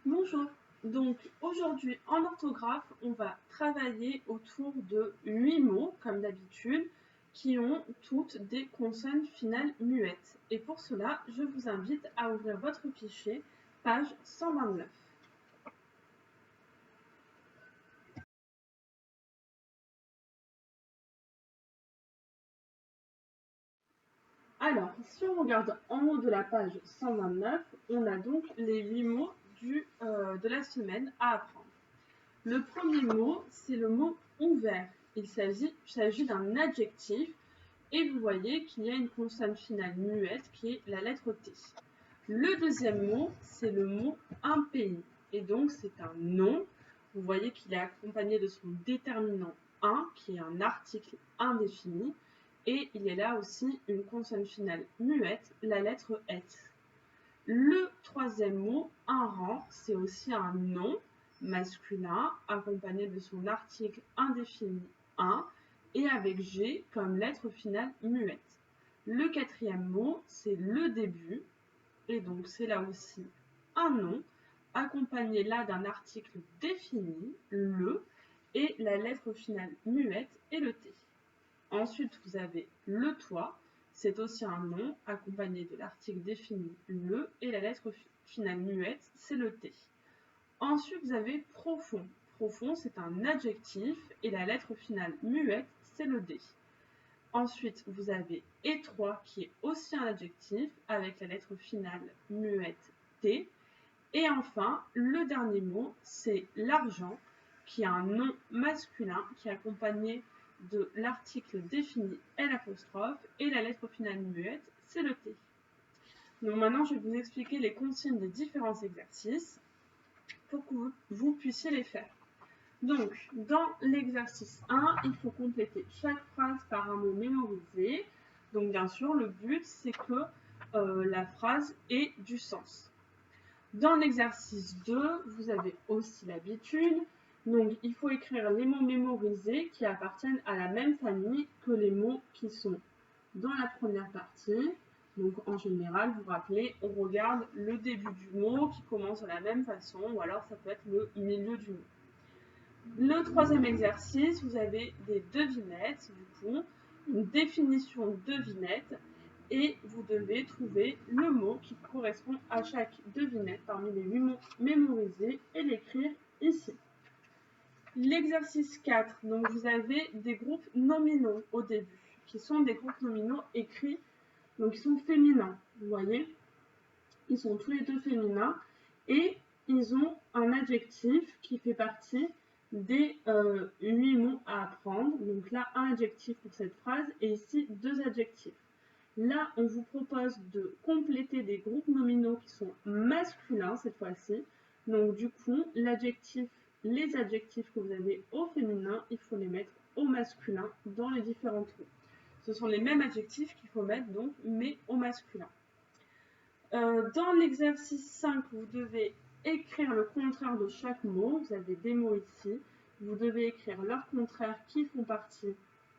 Bonjour, donc aujourd'hui en orthographe, on va travailler autour de 8 mots, comme d'habitude, qui ont toutes des consonnes finales muettes. Et pour cela, je vous invite à ouvrir votre fichier, page 129. Alors, si on regarde en haut de la page 129, on a donc les 8 mots de la semaine à apprendre. Le premier mot, c'est le mot ouvert. Il s'agit d'un adjectif et vous voyez qu'il y a une consonne finale muette qui est la lettre T. Le deuxième mot, c'est le mot un pays et donc c'est un nom. Vous voyez qu'il est accompagné de son déterminant un qui est un article indéfini et il y a là aussi une consonne finale muette, la lettre et. Le troisième mot, un rang, c'est aussi un nom masculin accompagné de son article indéfini un et avec G comme lettre finale muette. Le quatrième mot, c'est le début et donc c'est là aussi un nom accompagné là d'un article défini, le, et la lettre finale muette est le T. Ensuite, vous avez le toit, c'est aussi un nom accompagné de l'article défini le et la lettre finale muette, c'est le T. Ensuite, vous avez profond. Profond, c'est un adjectif et la lettre finale muette, c'est le D. Ensuite, vous avez étroit qui est aussi un adjectif avec la lettre finale muette T. Et enfin, le dernier mot, c'est l'argent qui est un nom masculin qui est accompagné de l'article défini L' et la lettre finale muette, c'est le T. Donc maintenant, je vais vous expliquer les consignes des différents exercices pour que vous puissiez les faire. Donc, dans l'exercice 1, il faut compléter chaque phrase par un mot mémorisé. Donc, bien sûr, le but, c'est que la phrase ait du sens. Dans l'exercice 2, vous avez aussi l'habitude. Donc, il faut écrire les mots mémorisés qui appartiennent à la même famille que les mots qui sont dans la première partie. Donc, en général, vous vous rappelez, on regarde le début du mot qui commence de la même façon, ou alors ça peut être le milieu du mot. Le troisième exercice, vous avez des devinettes, du coup, une définition de devinette, et vous devez trouver le mot qui correspond à chaque devinette parmi les 8 mots mémorisés et l'écrire ici. L'exercice 4, donc vous avez des groupes nominaux au début, qui sont des groupes nominaux écrits, donc ils sont féminins, vous voyez, ils sont tous les deux féminins, et ils ont un adjectif qui fait partie des 8 mots à apprendre. Donc là, un adjectif pour cette phrase, et ici, 2 adjectifs. Là, on vous propose de compléter des groupes nominaux qui sont masculins cette fois-ci. Donc du coup, les adjectifs que vous avez au féminin, il faut les mettre au masculin dans les différents trous. Ce sont les mêmes adjectifs qu'il faut mettre donc, mais au masculin. Dans l'exercice 5, vous devez écrire le contraire de chaque mot. Vous avez des mots ici. Vous devez écrire leurs contraires qui font partie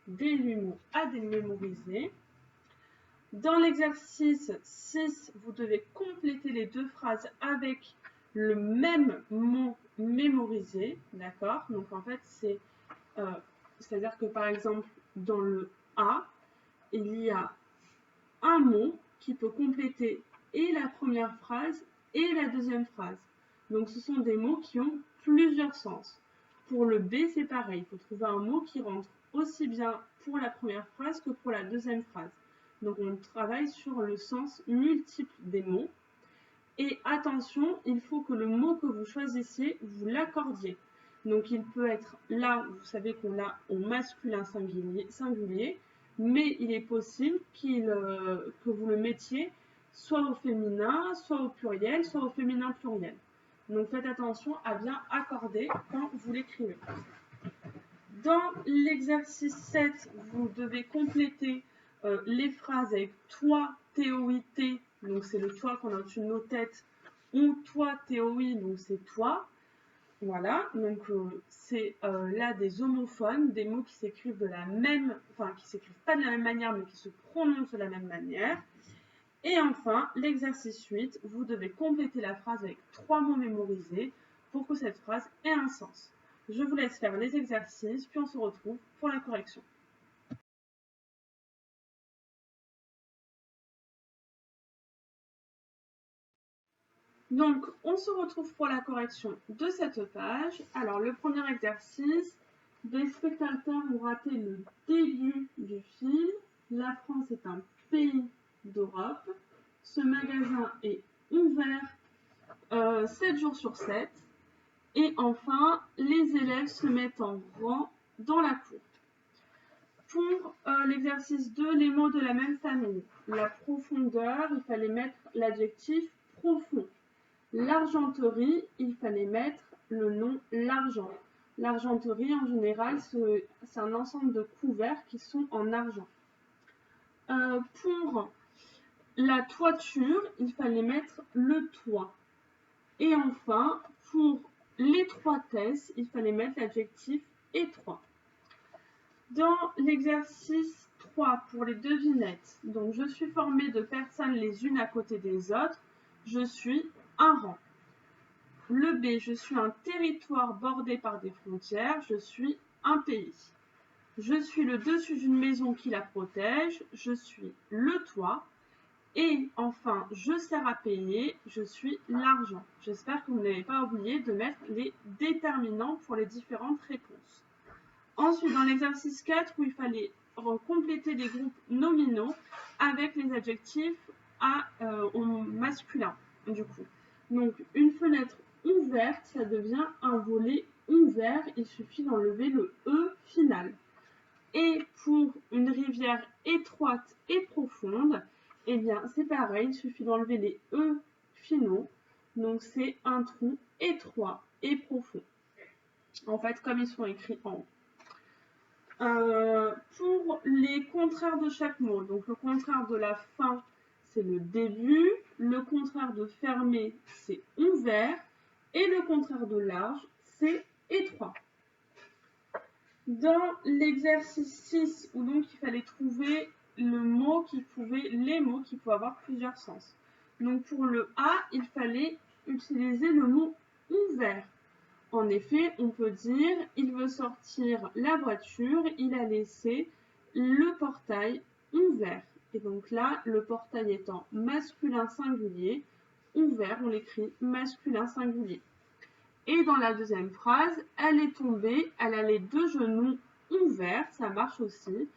des 8 mots à démémoriser. Dans l'exercice 6, vous devez compléter les 2 phrases avec le même mot mémorisé. D'accord? Donc en fait, c'est-à-dire que par exemple, dans le A, il y a un mot qui peut compléter et la première phrase et la deuxième phrase. Donc ce sont des mots qui ont plusieurs sens. Pour le B, c'est pareil. Il faut trouver un mot qui rentre aussi bien pour la première phrase que pour la deuxième phrase. Donc on travaille sur le sens multiple des mots. Et attention, il faut que le mot que vous choisissiez, vous l'accordiez. Donc il peut être là, vous savez qu'on l'a au masculin singulier, mais il est possible que vous le mettiez soit au féminin, soit au pluriel, soit au féminin pluriel. Donc faites attention à bien accorder quand vous l'écrivez. Dans l'exercice 7, vous devez compléter les phrases avec toi, TOIT, donc c'est le toi qu'on a au-dessus de nos têtes, ou toi, TOI, donc c'est toi. Voilà, donc c'est là des homophones, des mots qui s'écrivent qui s'écrivent pas de la même manière, mais qui se prononcent de la même manière. Et enfin, l'exercice 8, vous devez compléter la phrase avec 3 mots mémorisés pour que cette phrase ait un sens. Je vous laisse faire les exercices, puis on se retrouve pour la correction. Donc, on se retrouve pour la correction de cette page. Alors, le premier exercice, des spectateurs ont raté le début du film. La France est un pays d'Europe. Ce magasin est ouvert 7 jours sur 7. Et enfin, les élèves se mettent en rang dans la cour. Pour l'exercice 2, les mots de la même famille. La profondeur, il fallait mettre l'adjectif profond. L'argenterie, il fallait mettre le nom l'argent. L'argenterie, en général, c'est un ensemble de couverts qui sont en argent. Pour la toiture, il fallait mettre le toit. Et enfin, pour l'étroitesse, il fallait mettre l'adjectif étroit. Dans l'exercice 3, pour les devinettes, donc je suis formée de personnes les unes à côté des autres, je suis un rang. Le B, je suis un territoire bordé par des frontières, je suis un pays. Je suis le dessus d'une maison qui la protège, je suis le toit. Et enfin, je sers à payer, je suis l'argent. J'espère que vous n'avez pas oublié de mettre les déterminants pour les différentes réponses. Ensuite, dans l'exercice 4, où il fallait compléter les groupes nominaux avec les adjectifs au masculin, du coup. Donc, une fenêtre ouverte, ça devient un volet ouvert. Il suffit d'enlever le E final. Et pour une rivière étroite et profonde, eh bien, c'est pareil, il suffit d'enlever les E finaux. Donc, c'est un trou étroit et profond. En fait, comme ils sont écrits en haut. Pour les contraires de chaque mot, donc le contraire de la fin, c'est le début, le contraire de fermé, c'est ouvert, et le contraire de large, c'est étroit. Dans l'exercice 6, où donc il fallait trouver les mots qui pouvaient avoir plusieurs sens. Donc pour le A, il fallait utiliser le mot ouvert. En effet, on peut dire « il veut sortir la voiture, il a laissé le portail ouvert ». Et donc là, le portail étant masculin singulier, ouvert, on l'écrit masculin singulier. Et dans la deuxième phrase, elle est tombée, elle a les deux genoux ouverts, ça marche aussi.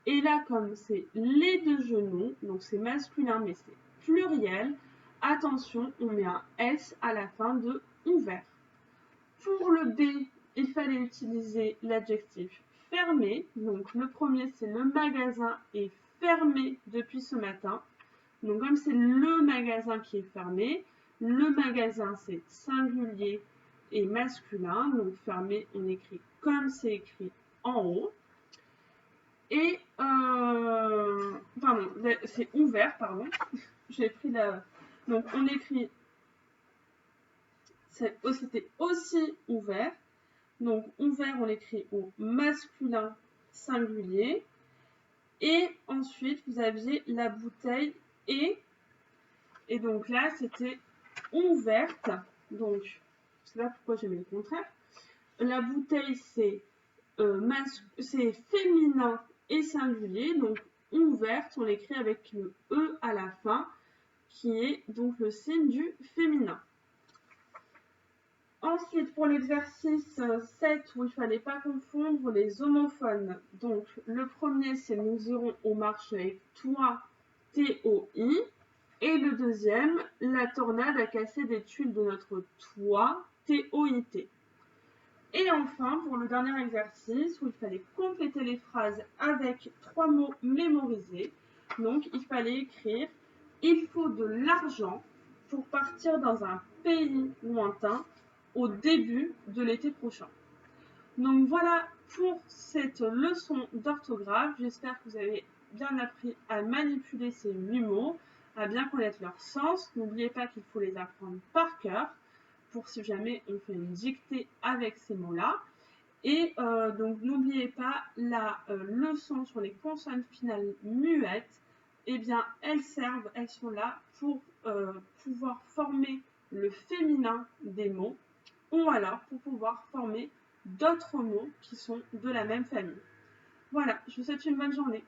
Et là, comme c'est les deux genoux, donc c'est masculin mais c'est pluriel, attention, on met un S à la fin de ouvert. Pour le B, il fallait utiliser l'adjectif fermé. Donc le premier, c'est le magasin est fermé depuis ce matin. Donc comme c'est le magasin qui est fermé, le magasin c'est singulier et masculin. Donc fermé, on écrit comme c'est écrit en haut. Et pardon, c'est ouvert, pardon. J'ai pris la. Donc on écrit. C'était aussi ouvert. Donc, ouvert, on l'écrit au masculin singulier. Et ensuite, vous aviez la bouteille et donc là, c'était ouverte. Donc, je ne sais pas pourquoi j'ai mis le contraire. La bouteille, c'est féminin et singulier. Donc, ouverte, on l'écrit avec le E à la fin, qui est donc le signe du féminin. Ensuite, pour l'exercice 7, où il ne fallait pas confondre les homophones. Donc, le premier, c'est nous irons au marché avec toi, T-O-I. Et le deuxième, la tornade a cassé des tuiles de notre toit, T-O-I-T. Et enfin, pour le dernier exercice, où il fallait compléter les phrases avec 3 mots mémorisés. Donc, il fallait écrire « Il faut de l'argent pour partir dans un pays lointain au début de l'été prochain ». Donc voilà pour cette leçon d'orthographe. J'espère que vous avez bien appris à manipuler ces 8 mots, à bien connaître leur sens. N'oubliez pas qu'il faut les apprendre par cœur pour si jamais on fait une dictée avec ces mots-là. Et donc n'oubliez pas la leçon sur les consonnes finales muettes eh bien, elles sont là pour pouvoir former le féminin des mots ou alors pour pouvoir former d'autres mots qui sont de la même famille. Voilà, je vous souhaite une bonne journée.